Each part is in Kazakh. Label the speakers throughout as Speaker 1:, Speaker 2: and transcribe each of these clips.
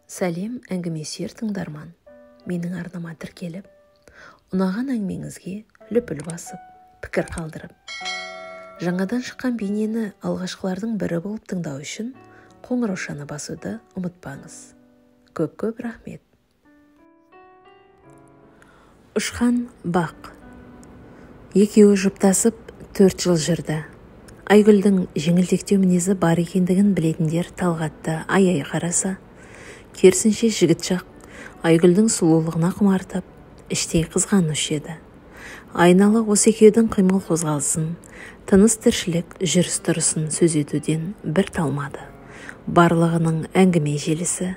Speaker 1: Сәлем әңгімесер тыңдарман. Менің арнама тіркеліп, ұнаған әңгімеңізге лүпіл басып, пікір қалдырып. Жаңадан шыққан бейнені алғашқылардың бірі болып тыңдау үшін қоңыраушаны басуды ұмытпаңыз. Көп рахмет. Ұшқан бақ. Екеуі жұптасып 4 жыл жүрді. Айгүлдің жеңілтектеу мінезі бар екендігін білетіндер Талғатты ай қараса, керісінше жігіт жақ Айгүлдің сұлулығына құмартып, іштей қызғаныш еді. Айнала осы екеудің қимыл қозғалсын, тыныс тіршілік жүріс-тұрысын сөз етуден бір талмады. Барлығының әңгіме желісі,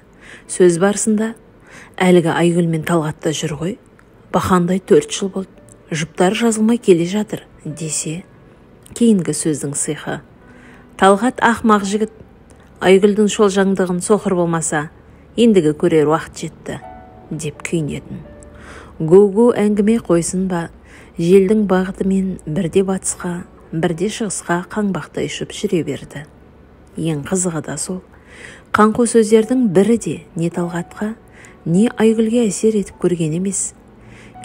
Speaker 1: сөз барысында әлгі Айгүл мен Талғатта жүр ғой, бақандай 4 жыл болды, жұптары жазылмай келе жатыр десе, кейінгі сөздің сыйқы: Талғат ақмақ жігіт, Айгүлдің шолжаңдығын соқыр болмаса, ендігі көрер уақыт жетті деп күйінетін. Гу әңгіме қойсын ба, желдің бағытымен бірде батысқа, бірде шығысқа қаңбақтай ұшып жүре берді. Ең қызығы да сол, қаңқу сөздердің бірі де не Талғатқа, не Айгүлге әсер етіп көрген емес.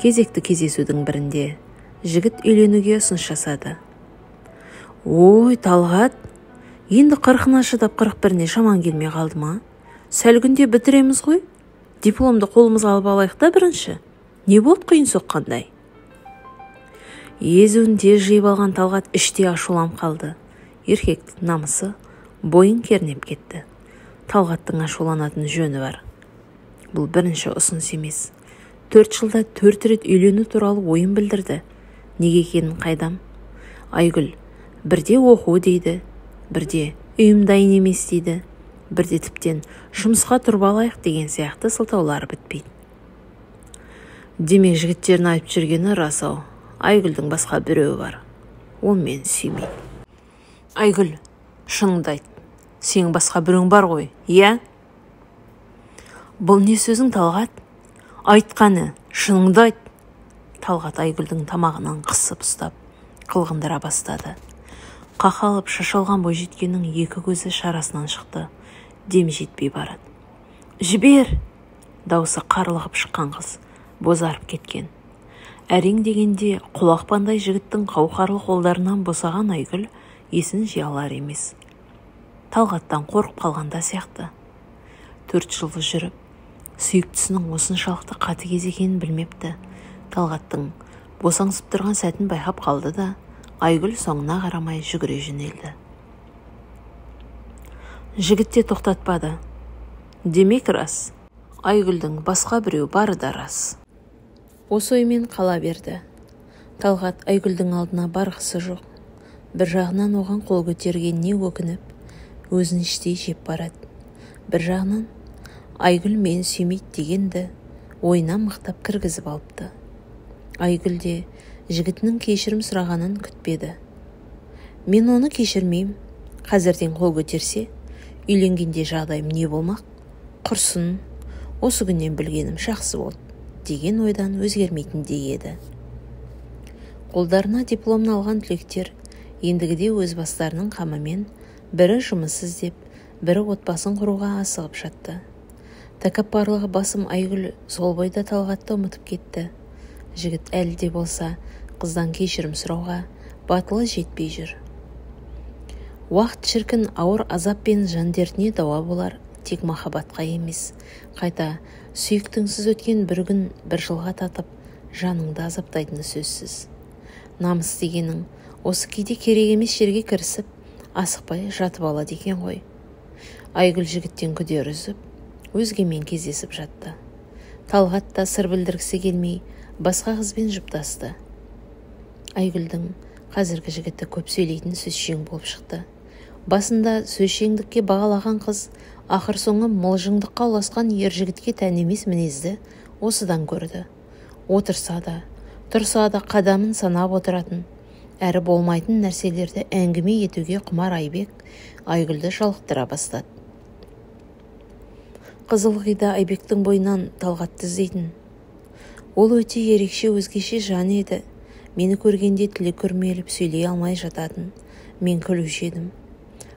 Speaker 1: Кезекті кездесудің бірінде жігіт үйленуге ұсыныс жасады. Ой, Талғат, енді 40-ына шыдап 41-не шаман келмей қалды ма? Сәл күнде бітіреміз ғой. Дипломды қолымызға алып алайық та бірінші. Не болды қиын соққандай? Езуін тез жиып алған Талғат іште ашуланып қалды. Еркектің намысы бойын кернеп кетті. Талғаттың ашуланатын жөні бар. Бұл бірінші ұсыныс емес. 4 жылда 4 рет үйлену туралы ойын білдірді. Неге екенін қайдам? Айгүл бірде оқу дейді, бірде үйім дайын емес дейді, бірде тіптен жұмысқа тұрып алайық деген сияқты сылтаулары бітпейді. Демек жігіттерін айтып жүргені рас ау. Айгүлдің басқа біреуі бар. Ол мені сүймейді. Айгүл, шыныңды айт. Сенің басқа біреуің бар ғой, иә? Бұл не сөзің, Талғат? Айтқаны, шыныңды айт. Талғат Айгүлдің тамағынан қысып ұстап, қылғындыра бастады. Қақалып шашалған бойжеткеннің екі көзі шарасынан шықты. Дем жетпей барады. Жібер! Даусы қарлығып шыққан қыз бозарып кеткен. Әрең дегенде құлақпандай жігіттің қауқарлы қолдарынан босаған Айгүл есін жия алар емес. Талғаттан қорқып қалғанда сияқты. 4 жыл жүріп, сүйіктісінің осыншалықты қатыгез екенін білмепті. Талғаттың босаңсып тұрған сәтін байқап қалды да, Айгүл соңына қарамай жүгіре жөнелді. Жігіт те тоқтатпады. Демек рас, Айгүлдің басқа біреу бары да рас. Осы оймен қала берді. Талғат Айгүлдің алдына барғысы жоқ. Бір жағынан оған қол көтергеніне өкініп, өзін іштей жеп барады. Бір жағынан Айгүл мені сүймейді дегенді ойына мықтап кіргізіп алыпты. Айгүл де жігітінің кешірім сұрағанын күтпеді. Мен оны кешірмеймін. Қазірден қол көтерсе, үйленгенде жағдайым не болмақ? Құрсын, осы күннен білгенім жақсы болды деген ойдан өзгермейтіндей еді. Қолдарына дипломны алған түлектер ендігіде өз бастарының қамымен бірі жұмыс іздеп, бірі отбасын құруға асығып жатты. Тәкаппарлығы басым Айгүл сол бойда Талғатты ұмытып кетті. Жігіт әлі де болса қыздан кешірім сұрауға батылы жетпей жүр. Уақыт шіркін ауыр азап пен жан дертіне дауа болар, тек махаббатқа емес. Қайта сүйіктіңсіз өткен бір күн бір жылға татып, жаныңды азаптайтыны сөзсіз. Намыс дегенің осы кейде керек емес жерге кірісіп, асықпай жатып алады екен ғой. Айгүл жігіттен күдер үзіп, өзгемен кездесіп жатты. Талғат та сыр білдіргісі келмей, басқа қызбен жұптасты. Айгүлдің қазіргі жігіті көп сөйлейтін сөзшең болып шықты. Басында сөзшеңдікке бағалаған қыз, ақыр соңы мылжыңдыққа ұласқан ер жігітке тән емес мінезді осыдан көрді. Отырса да, тұрса да қадамын санап отыратын, әрі болмайтын нәрселерді әңгіме етуге құмар Айбек Айгүлді жалықтыра бастады. Қызылғида Айбектің бойынан Талғатты іздейтін. Ол өте ерекше, өзгеше жан еді. Мені көргенде тілі күрмеліп сөйлей алмай жататын. Мен күлуші едім.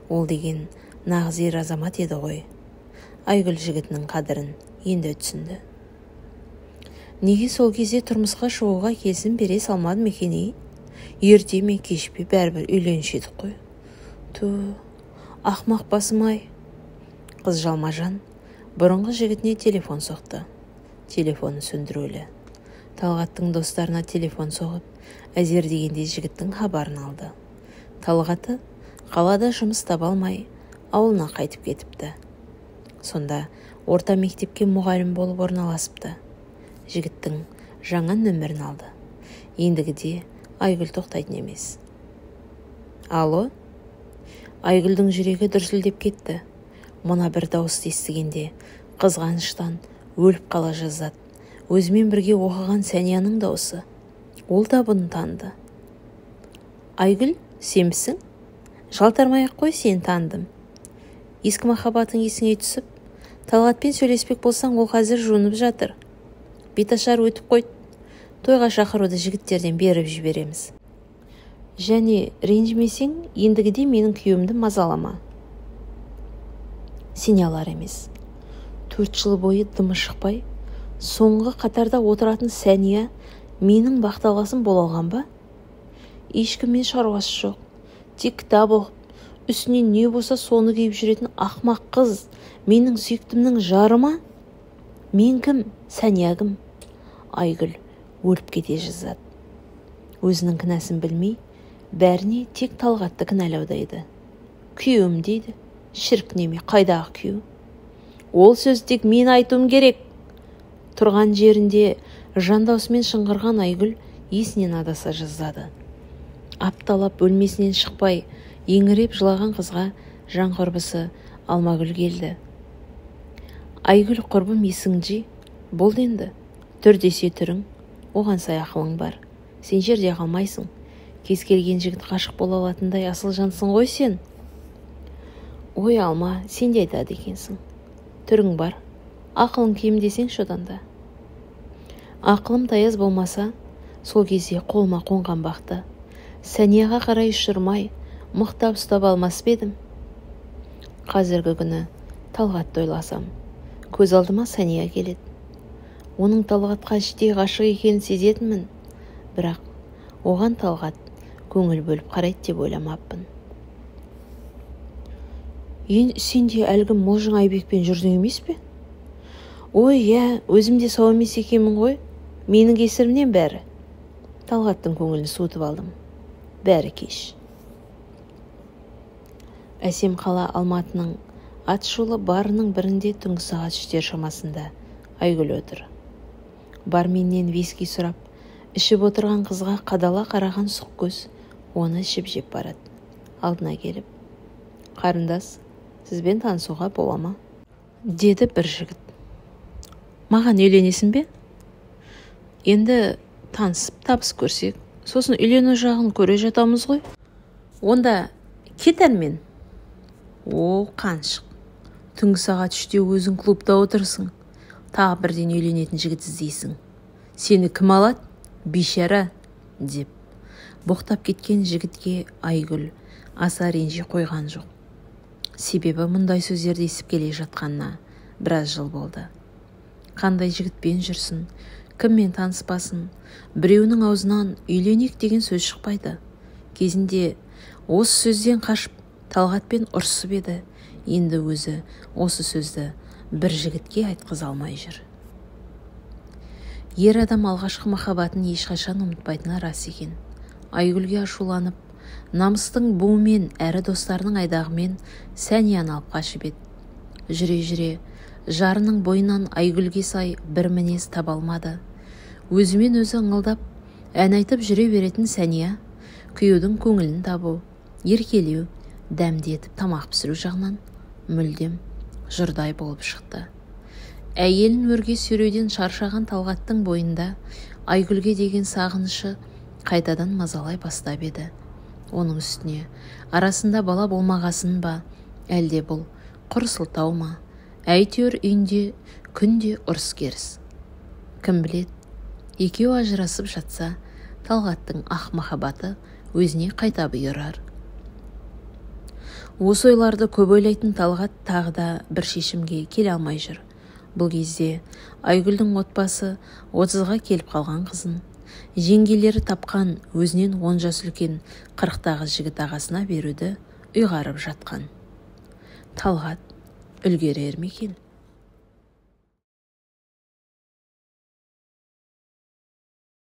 Speaker 1: Ол деген нағыз ер азамат еді ғой. Айгүл жігітінің қадірін енді түсінді. Неге сол кезде тұрмысқа шығуға келісім бере салмадым екен? Ерте ме кеш пе бәрібір үйленуші едік қой. Ақмақ басым-ай. Қыз жалма-жан бұрынғы жігітіне телефон соқты. Телефоны сөндірулі. Талғаттың достарына телефон соғып, әзер дегенде жігіттің хабарын алды. Талғаты қалада жұмыс таба алмай, ауылына қайтып кетіпті. Сонда орта мектепке мұғалім болып орналасыпты. Жігіттің жаңа нөмірін алды. Ендігіде Айгүл тоқтайтын емес. Алло? Айгүлдің жүрегі дүрсілдеп кетті. Мұна бір дауысты естігенде қызғаныштан өліп қала жаздады. Өзімен бірге оқыған Сәнияның дауысы. Ол да бұны таныды. Айгүл, сенбісің? Жалтармай-ақ қой, сен таныдым. Ескі махаббатың есіңе түсіп, Талғатпен сөйлеспек болсаң, ол қазір жуынып жатыр. Беташар өтіп қойды. Тойға шақыруды жігіттерден беріп жібереміз. Және ренжімесең, ендігіде менің күйеуімді мазалама. Сене алар емес. 4 жыл бойы дымы шықпай, соңғы қатарда отыратын Сәния менің бақталасым бола алған ба? Ешкіммен шаруасы жоқ. Тек кітап оқып, үстіне не болса соны киіп жүретін ақмақ қыз менің сүйіктімнің жарыма? Мен кім? Сәния кім? Айгүл өліп кете жаздады. Өзінің кінәсін білмей, бәріне тек Талғатты кінәлаудайды. Күйеуім дейді. Шірк неме, қайдағы күйеу? Ол сөз тек мен айтуым керек. Тұрған жерінде жандаусымен шыңғырған Айгүл есінен адаса жаздады. Апталап бөлмесінен шықпай, еңіреп жылаған қызға жан құрбысы Алмагүл келді. Айгүл, құрбым, есің жи, болды енді. Түр десе түрің, оған сай ақылың бар. Сен жерде қалмайсың. Кез келген жігіт ғашық бола алатындай асыл жансың ғой сен. Ой, Алма, сен де айтады екенсің. Түрің бар, ақылың кем десең шоданда. Ақылым таяз болмаса, сол кезде қолыма қонған бақты Сәнияға қарай ұшырмай, мықтап ұстап алмас бедім. Қазіргі күні Талғатты ойласам, көз алдыма Сәния келеді. Оның Талғатқа іштей ғашық екенін сезетінмін, бірақ оған Талғат көңіл бөліп қарайды деп ойламаппын. Сен де әлгі Мылжың Айбекпен жүрдің емес пе? Ой, өзімде сау емес екенмін ғой. Менің кесірімнен бәрі. Талғаттың көңілін суытып алдым. Бәрі кеш. Әсем қала Алматының атшулы барының бірінде түнгі сағат 3 шамасында Айгүл отыр. Барменнен виски сұрап, ішіп отырған қызға қадала қараған сұқ көз оны ішіп жеп барады. Алдына келіп, қарындас, сізбен танысуға бола ма? Деді бір жігіт. Маған үйленесің бе? Енді танысып табыс көрсек, сосын үйлену жағын көре жатамыз ғой. Онда кетер мен. О, қаншық. Түнгі сағат 3-те өзің клубта отырсың. Тағы бірден үйленетін жігіт іздейсің. Сені кім алады? Бейшара, деп. Боқтап кеткен жігітке Айгүл аса ренжи қойған жоқ. Себебі мұндай сөздерді естіп келе жатқанына біраз жыл болды. Қандай жігітпен жүрсін, кіммен таныспасын, біреуінің аузынан үйленек деген сөз шықпайды. Кезінде осы сөзден қашып Талғатпен ұрсып еді, енді өзі осы сөзді бір жігітке айтқыза алмай жүр. Ер адам алғашқы махаббатын ешқашан ұмытпайтыны рас екен. Айгүлге ашуланып, намыстың буымен әрі достарының айдағымен Сәнияны алып қашып еді. Жүре-жүре, жарының бойынан Айгүлге сай бір мінез таба алмады. Өзімен өзі ыңылдап, ән айтып жүре беретін Сәния, күйеудің көңілін табу, еркелеу, дәмді етіп тамақ пісіру жағынан мүлдем жұрдай болып шықты. Әйелін өрге сүйреуден шаршаған Талғаттың бойында Айгүлге деген сағынышы қайтадан мазалай бастап еді. Оның үстіне арасында бала болмағасын ба, әлде бұл құр сылтау ма? Әйтеуір үйінде күнде ұрыс-керіс. Кім білет, екеуі ажырасып жатса, Талғаттың ақ махаббаты өзіне қайта бұйырар. Осы ойларды көп ойлайтын Талғат тағы да бір шешімге келе алмай жүр. Бұл кезде Айгүлдің отбасы 30-ға келіп қалған қызын, жеңгелері тапқан өзінен 10 жас үлкен 40-тағы жігіт ағасына беруді ұйғарып жатқан. Талғат үлгерер ме екен?